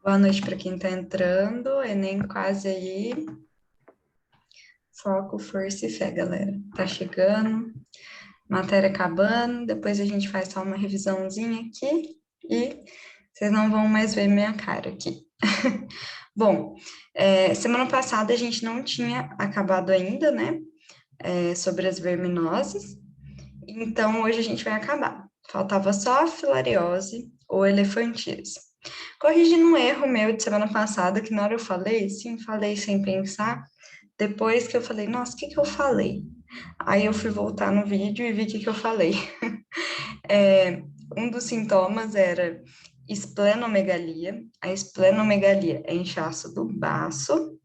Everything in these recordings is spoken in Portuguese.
Boa noite para quem está entrando. Enem quase aí. Foco, força e fé, galera. Tá chegando, matéria acabando. Depois a gente faz só uma revisãozinha aqui e vocês não vão mais ver minha cara aqui. Bom, semana passada a gente não tinha acabado ainda, né? Sobre as verminoses. Então hoje a gente vai acabar. Faltava só a filariose ou elefantíase. Corrigindo um erro meu de semana passada, que na hora eu falei, sim, falei sem pensar. Depois que eu falei, nossa, o que que eu falei? Aí eu fui voltar no vídeo e vi o que que eu falei. Um dos sintomas era esplenomegalia. A esplenomegalia é inchaço do baço.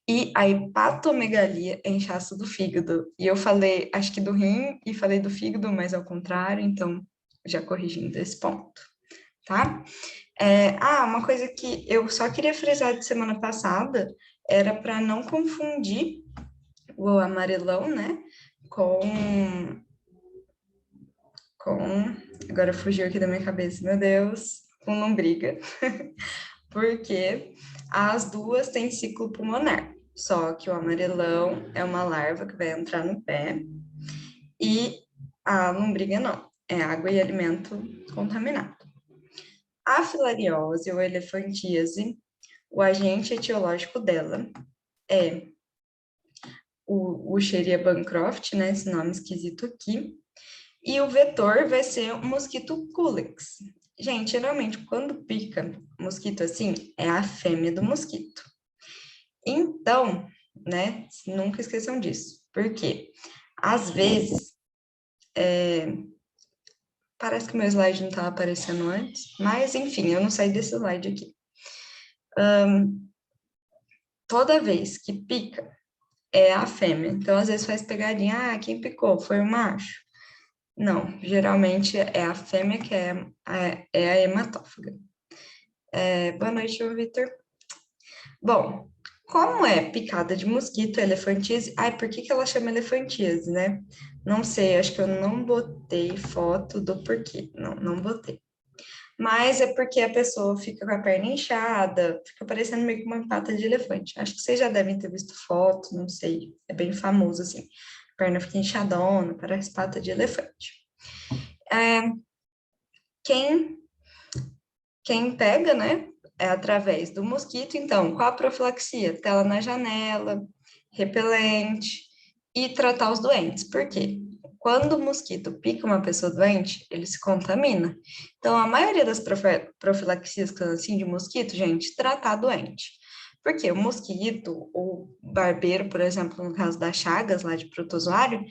E a hepatomegalia é inchaço do fígado. E eu falei, acho que do rim, e falei do fígado, mas ao contrário, então já corrigindo esse ponto, tá? Uma coisa que eu só queria frisar de semana passada era para não confundir o amarelão, né, com, com, agora fugiu aqui da minha cabeça, meu Deus, com lombriga, porque as duas têm ciclo pulmonar, só que o amarelão é uma larva que vai entrar no pé e a lombriga não, é água e alimento contaminado. A filariose ou elefantíase, o agente etiológico dela é o Escherichia bancroft, né, esse nome esquisito aqui, e o vetor vai ser o mosquito culex. Gente, geralmente quando pica mosquito assim, é a fêmea do mosquito. Então, né, nunca esqueçam disso. Por quê? Às vezes, parece que meu slide não estava aparecendo antes, mas enfim, eu não saí desse slide aqui. Toda vez que pica, é a fêmea. Então, às vezes faz pegadinha, quem picou? Foi o macho. Não, geralmente é a fêmea que é a hematófaga. Boa noite, Vitor. Bom, como é picada de mosquito, elefantíase? Ai, por que que ela chama elefantíase, né? Não sei, acho que eu não botei foto do porquê. Não, não botei. Mas é porque a pessoa fica com a perna inchada, fica parecendo meio que uma pata de elefante. Acho que vocês já devem ter visto foto, não sei. É bem famoso, assim. A perna fica inchadona, parece pata de elefante. Quem Quem pega, né, é através do mosquito. Então, qual a profilaxia? Tela na janela, repelente e tratar os doentes. Por quê? Quando o mosquito pica uma pessoa doente, ele se contamina. Então, a maioria das profilaxias que são assim de mosquito, gente, tratar doente. Porque o mosquito, o barbeiro, por exemplo, no caso das chagas lá de protozoário,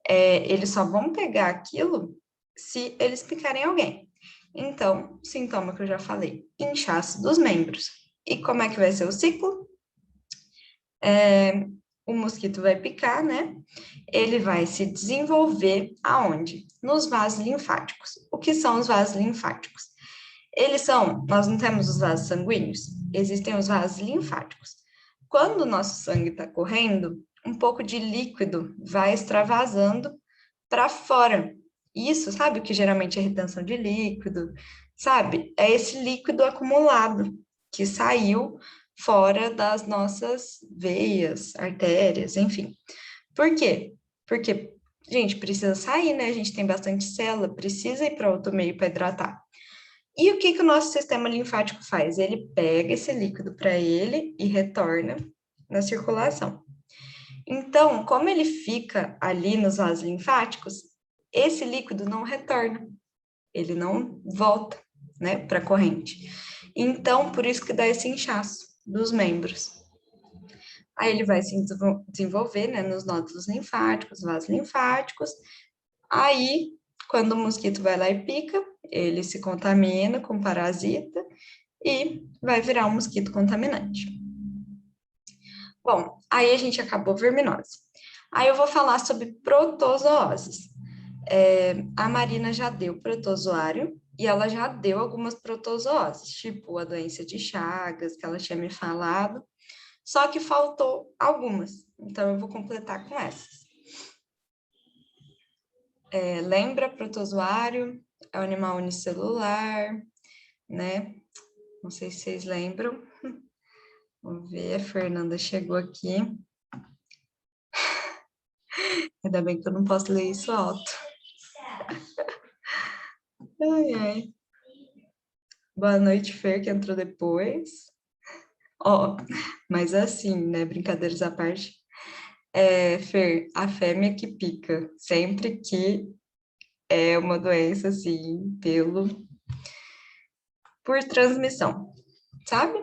eles só vão pegar aquilo se eles picarem alguém. Então, sintoma que eu já falei, inchaço dos membros. E como é que vai ser o ciclo? O mosquito vai picar, né? Ele vai se desenvolver aonde? Nos vasos linfáticos. O que são os vasos linfáticos? Nós não temos os vasos sanguíneos, existem os vasos linfáticos. Quando o nosso sangue está correndo, um pouco de líquido vai extravasando para fora. Isso, sabe o que geralmente é retenção de líquido, sabe? É esse líquido acumulado que saiu fora das nossas veias, artérias, enfim. Por quê? Porque, gente, precisa sair, né? A gente tem bastante célula, precisa ir para outro meio para hidratar. E o que que o nosso sistema linfático faz? Ele pega esse líquido para ele e retorna na circulação. Então, como ele fica ali nos vasos linfáticos, esse líquido não retorna, ele não volta, né, para a corrente. Então, por isso que dá esse inchaço dos membros. Aí ele vai se desenvolver, né, nos nódulos linfáticos, vasos linfáticos. Aí, quando o mosquito vai lá e pica, ele se contamina com parasita e vai virar um mosquito contaminante. Bom, aí a gente acabou verminose. Aí eu vou falar sobre protozooses. A Marina já deu protozoário e ela já deu algumas protozooses, tipo a doença de Chagas, que ela tinha me falado, só que faltou algumas. Então eu vou completar com essas. Lembra protozoário? É um animal unicelular, né? Não sei se vocês lembram. Vamos ver, a Fernanda chegou aqui. Ainda bem que eu não posso ler isso alto. Ai, ai. Boa noite, Fer, que entrou depois. Ó, mas assim, né, brincadeiras à parte. Fer, a fêmea que pica, sempre que é uma doença, assim, por transmissão, sabe?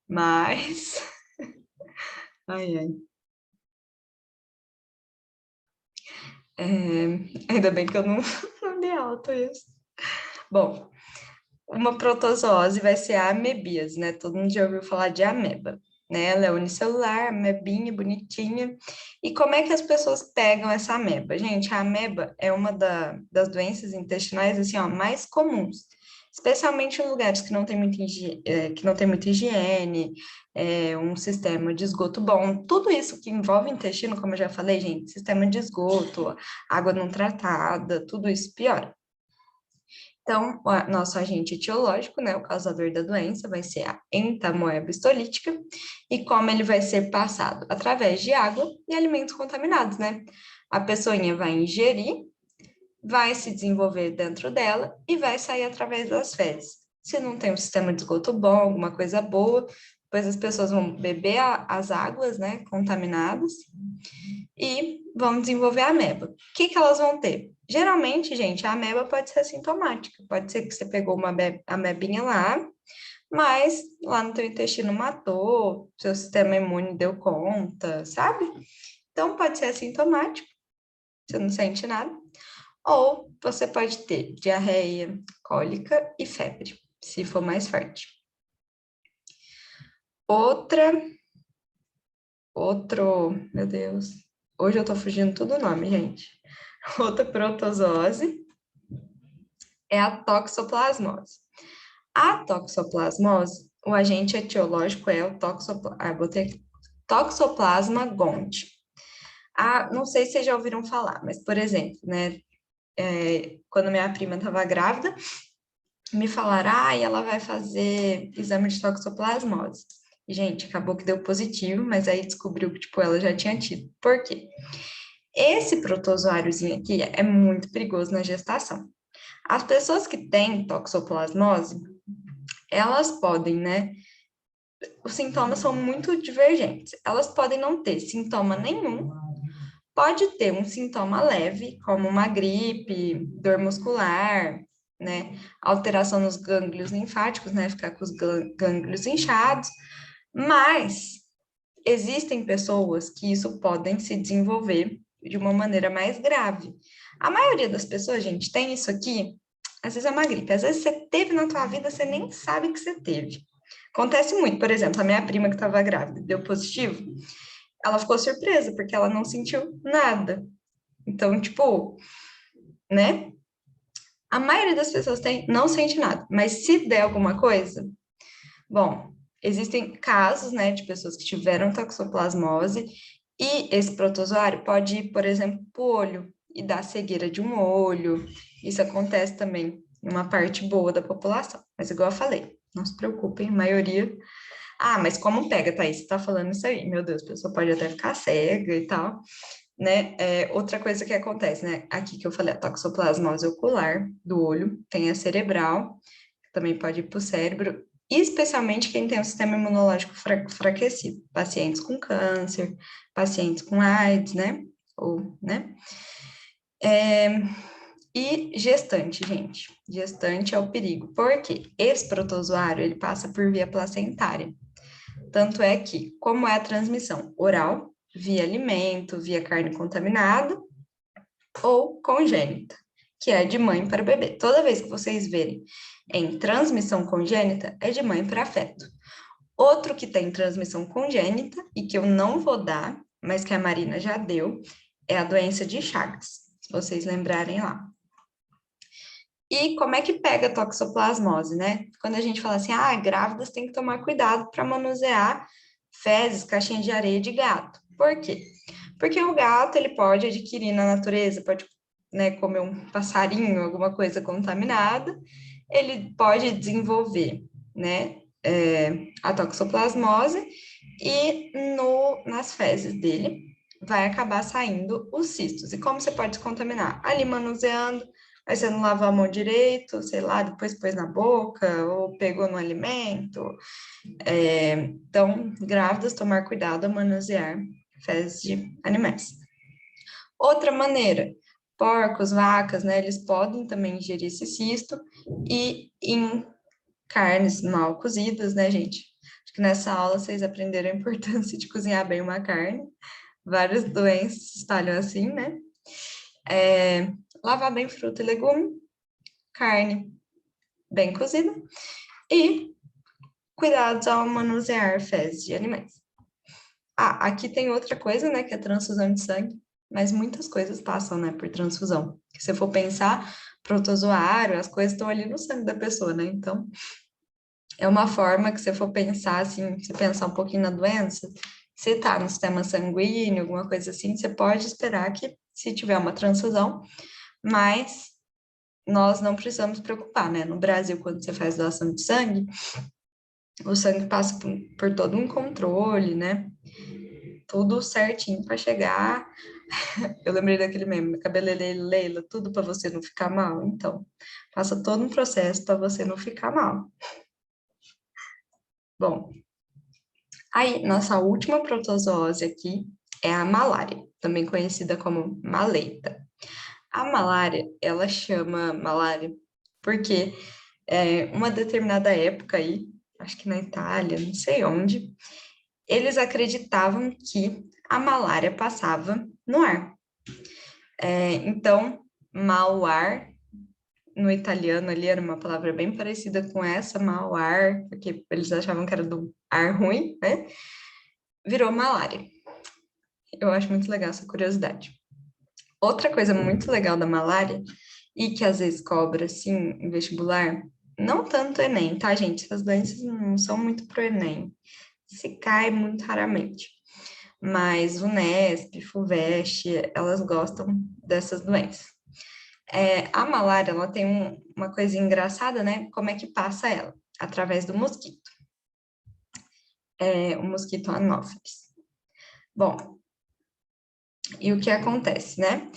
Mas, ai, ai. Ainda bem que eu não, não dei alto isso. Bom, uma protozoose vai ser a amebíase, né? Todo mundo já ouviu falar de ameba, né? Ela é unicelular, amebinha, bonitinha. E como é que as pessoas pegam essa ameba? Gente, a ameba é uma das doenças intestinais, assim, ó, mais comuns. Especialmente em lugares que não tem que não tem muita higiene, um sistema de esgoto bom. Tudo isso que envolve intestino, como eu já falei, gente, sistema de esgoto, água não tratada, tudo isso piora. Então, o nosso agente etiológico, né, o causador da doença, vai ser a entamoeba histolítica, e como ele vai ser passado? Através de água e alimentos contaminados, né? A pessoinha vai ingerir, vai se desenvolver dentro dela e vai sair através das fezes. Se não tem um sistema de esgoto bom, alguma coisa boa, depois as pessoas vão beber as águas, né, contaminadas, e vão desenvolver a ameba. O que que elas vão ter? Geralmente, gente, a ameba pode ser assintomática. Pode ser que você pegou uma amebinha lá, mas lá no teu intestino matou, seu sistema imune deu conta, sabe? Então, pode ser assintomático, você não sente nada. Ou você pode ter diarreia, cólica e febre, se for mais forte. Meu Deus, hoje eu tô fugindo tudo o nome, gente. Outra protozoose é a toxoplasmose. A toxoplasmose, o agente etiológico é o Toxoplasma gondii. Não sei se vocês já ouviram falar, mas, por exemplo, né, quando minha prima estava grávida, me falaram, ela vai fazer exame de toxoplasmose. Gente, acabou que deu positivo, mas aí descobriu que, tipo, ela já tinha tido. Por quê? Esse protozoáriozinho aqui é muito perigoso na gestação. As pessoas que têm toxoplasmose, elas podem, né? Os sintomas são muito divergentes. Elas podem não ter sintoma nenhum, pode ter um sintoma leve, como uma gripe, dor muscular, né? Alteração nos gânglios linfáticos, né? Ficar com os gânglios inchados, mas existem pessoas que isso podem se desenvolver de uma maneira mais grave. A maioria das pessoas, gente, tem isso aqui, às vezes é uma gripe, às vezes você teve na tua vida, você nem sabe que você teve. Acontece muito, por exemplo, a minha prima que estava grávida, deu positivo, ela ficou surpresa, porque ela não sentiu nada. Então, tipo, né? A maioria das pessoas não sente nada, mas se der alguma coisa, bom, existem casos, né, de pessoas que tiveram toxoplasmose e esse protozoário pode ir, por exemplo, para o olho e dar cegueira de um olho. Isso acontece também em uma parte boa da população. Mas igual eu falei, não se preocupem, a maioria. Mas como pega, Thaís? Você tá falando isso aí? Meu Deus, a pessoa pode até ficar cega e tal, né? Outra coisa que acontece, né? Aqui que eu falei, a toxoplasmose ocular do olho, tem a cerebral, que também pode ir para o cérebro, especialmente quem tem o sistema imunológico enfraquecido, pacientes com câncer, pacientes com AIDS, né? Né? E gestante, gente. Gestante é o perigo. Por quê? Esse protozoário, ele passa por via placentária. Tanto é que, como é a transmissão oral, via alimento, via carne contaminada, ou congênita, que é de mãe para bebê. Toda vez que vocês verem em transmissão congênita, é de mãe para feto. Outro que tem transmissão congênita e que eu não vou dar, mas que a Marina já deu, é a doença de Chagas, se vocês lembrarem lá. E como é que pega a toxoplasmose, né? Quando a gente fala assim, grávidas têm que tomar cuidado para manusear fezes, caixinha de areia de gato. Por quê? Porque o gato, ele pode adquirir na natureza, pode, né, comer um passarinho, alguma coisa contaminada, ele pode desenvolver né, a toxoplasmose, e nas fezes dele vai acabar saindo os cistos. E como você pode se contaminar? Ali manuseando, aí você não lavou a mão direito, sei lá, depois pôs na boca, ou pegou no alimento. Então, grávidas, tomar cuidado ao manusear fezes de animais. Outra maneira, porcos, vacas, né, eles podem também ingerir esse cisto, e em carnes mal cozidas, né, gente? Acho que nessa aula vocês aprenderam a importância de cozinhar bem uma carne. Várias doenças se espalham assim, né? Lavar bem fruta e legume, carne bem cozida e cuidados ao manusear fezes de animais. Ah, aqui tem outra coisa, né, que é a transfusão de sangue, mas muitas coisas passam, né, por transfusão. Se você for pensar, protozoário, as coisas estão ali no sangue da pessoa, né? Então, é uma forma que, se for pensar, assim, se pensar um pouquinho na doença, se está no sistema sanguíneo, alguma coisa assim, você pode esperar que, se tiver uma transfusão, mas nós não precisamos preocupar, né? No Brasil, quando você faz doação de sangue, o sangue passa por todo um controle, né? Tudo certinho para chegar. Eu lembrei daquele meme, cabeleireira Leila, tudo para você não ficar mal. Então, passa todo um processo para você não ficar mal. Bom, aí, nossa última protozoose aqui é a malária, também conhecida como maleita. A malária, ela chama malária porque uma determinada época aí, acho que na Itália, não sei onde, eles acreditavam que a malária passava no ar. Então, mau ar, no italiano ali era uma palavra bem parecida com essa, mau ar, porque eles achavam que era do ar ruim, né? Virou malária. Eu acho muito legal essa curiosidade. Outra coisa muito legal da malária, e que às vezes cobra, assim, em vestibular, não tanto Enem, tá, gente? Essas doenças não são muito pro Enem. Se cai muito raramente. Mas o Nesp, FUVEST, elas gostam dessas doenças. A malária, ela tem uma coisa engraçada, né? Como é que passa ela? Através do mosquito. O mosquito anófeles. Bom, e o que acontece, né?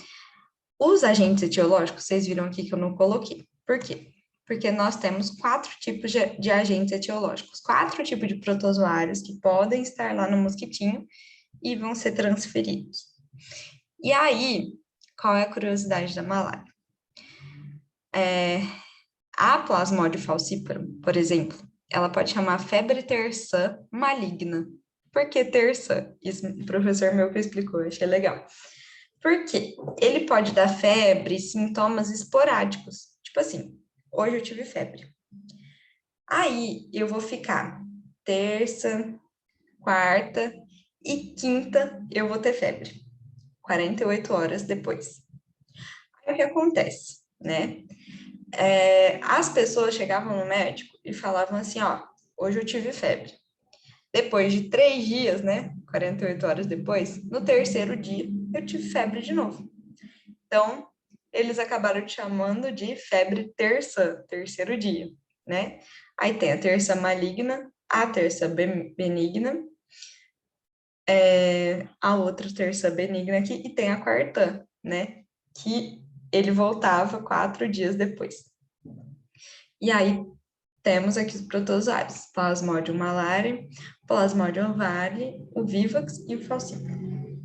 Os agentes etiológicos, vocês viram aqui que eu não coloquei. Por quê? Porque nós temos 4 tipos de agentes etiológicos, 4 tipos de protozoários que podem estar lá no mosquitinho e vão ser transferidos. E aí, qual é a curiosidade da malária? A Plasmodium falciparum, por exemplo, ela pode chamar febre terçã maligna. Por que terçã? Isso o professor meu que explicou, eu achei legal. Por quê? Ele pode dar febre, sintomas esporádicos. Tipo assim, hoje eu tive febre. Aí eu vou ficar terça, quarta e quinta eu vou ter febre. 48 horas depois. Aí o que acontece, né? As pessoas chegavam no médico e falavam assim, ó, hoje eu tive febre. Depois de 3 dias, né, 48 horas depois, no terceiro dia, eu tive febre de novo. Então, eles acabaram te chamando de febre terça, terceiro dia, né? Aí tem a terça maligna, a terça benigna, a outra terça benigna aqui, e tem a quarta, né? Que ele voltava 4 dias depois. E aí, temos aqui os protozoários, Plasmodium malariae, Plasmodium ovari, o Vivax e o Falciparum.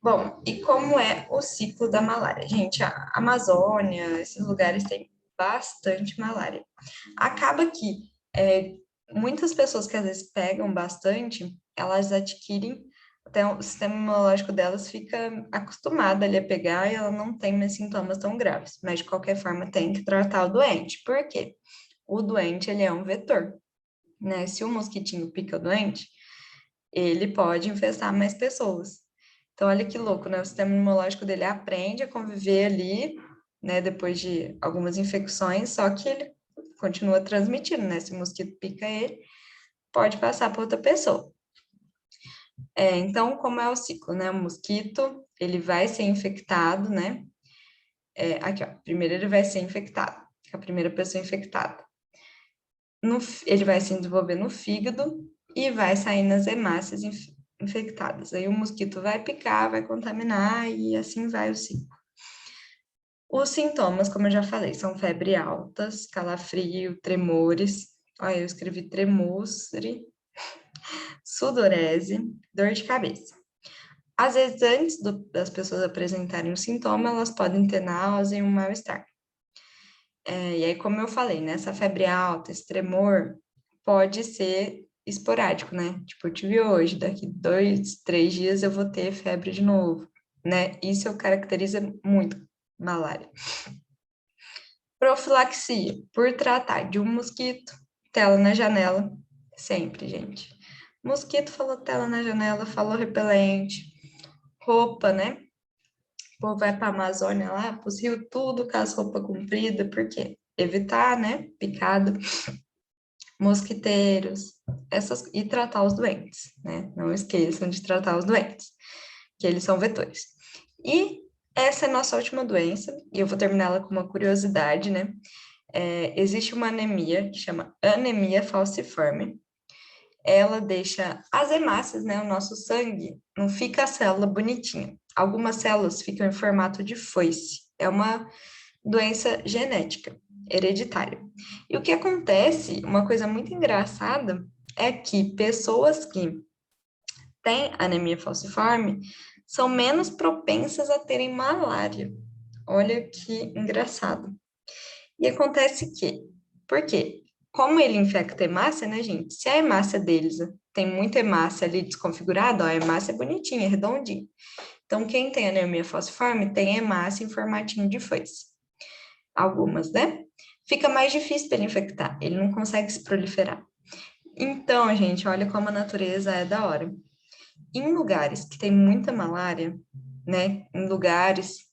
Bom, e como é o ciclo da malária? Gente, a Amazônia, esses lugares têm bastante malária. Acaba que muitas pessoas que às vezes pegam bastante, elas adquirem, até o sistema imunológico delas fica acostumado ali a pegar e ela não tem mais sintomas tão graves. Mas, de qualquer forma, tem que tratar o doente. Por quê? O doente, ele é um vetor, né? Se o mosquitinho pica o doente, ele pode infestar mais pessoas. Então, olha que louco, né? O sistema imunológico dele aprende a conviver ali, né? Depois de algumas infecções, só que ele continua transmitindo, né? Se o mosquito pica ele, pode passar para outra pessoa. Então, como é o ciclo, né? O mosquito, ele vai ser infectado, né? Aqui, ó. Primeiro ele vai ser infectado, a primeira pessoa infectada. ele vai se desenvolver no fígado e vai sair nas hemácias infectadas. Aí o mosquito vai picar, vai contaminar e assim vai o ciclo. Os sintomas, como eu já falei, são febre altas, calafrio, tremores. Olha, eu escrevi tremostre, sudorese, dor de cabeça. Às vezes, antes das pessoas apresentarem o sintoma, elas podem ter náusea e um mal-estar. E aí, como eu falei, né, essa febre alta, esse tremor, pode ser esporádico, né? Tipo, eu tive hoje, daqui 2, 3 dias eu vou ter febre de novo, né? Isso caracteriza muito malária. Profilaxia, por tratar de um mosquito, tela na janela, sempre, gente. Mosquito falou tela na janela, falou repelente, roupa, né? O povo vai para a Amazônia lá, para os rios, tudo com as roupas compridas, por quê? Evitar, né? Picada, mosquiteiros, e tratar os doentes, né? Não esqueçam de tratar os doentes, que eles são vetores. E essa é a nossa última doença, e eu vou terminá-la com uma curiosidade, né? Existe uma anemia que chama anemia falciforme. Ela deixa as hemácias, né? O nosso sangue não fica a célula bonitinha. Algumas células ficam em formato de foice. É uma doença genética, hereditária. E o que acontece, uma coisa muito engraçada, é que pessoas que têm anemia falciforme são menos propensas a terem malária. Olha que engraçado. E acontece que, por quê? Como ele infecta a hemácia, né, gente? Se a hemácia deles tem muita hemácia ali desconfigurada, ó, a hemácia é bonitinha, é redondinha. Então, quem tem anemia falciforme tem hemácia em formatinho de foice. Algumas, né? Fica mais difícil para ele infectar, ele não consegue se proliferar. Então, gente, olha como a natureza é da hora. Em lugares que tem muita malária, né? Em lugares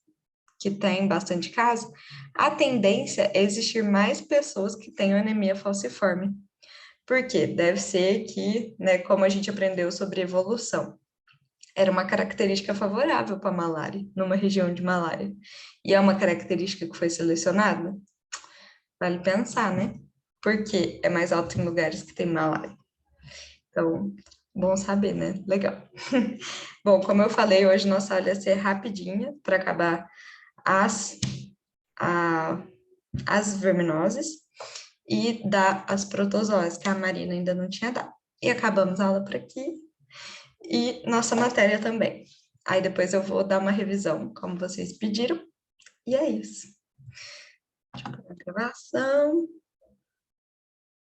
que tem bastante caso, a tendência é existir mais pessoas que tenham anemia falciforme. Por quê? Deve ser que, né, como a gente aprendeu sobre evolução, era uma característica favorável para a malária, numa região de malária. E é uma característica que foi selecionada? Vale pensar, né? Porque é mais alto em lugares que tem malária. Então, bom saber, né? Legal. Bom, como eu falei, hoje nossa aula ia ser rapidinha para acabar as, a, as verminoses e dar as protozoas, que a Marina ainda não tinha dado. E acabamos a aula por aqui. E nossa matéria também. Aí depois eu vou dar uma revisão, como vocês pediram. E é isso. Deixa eu parar a gravação.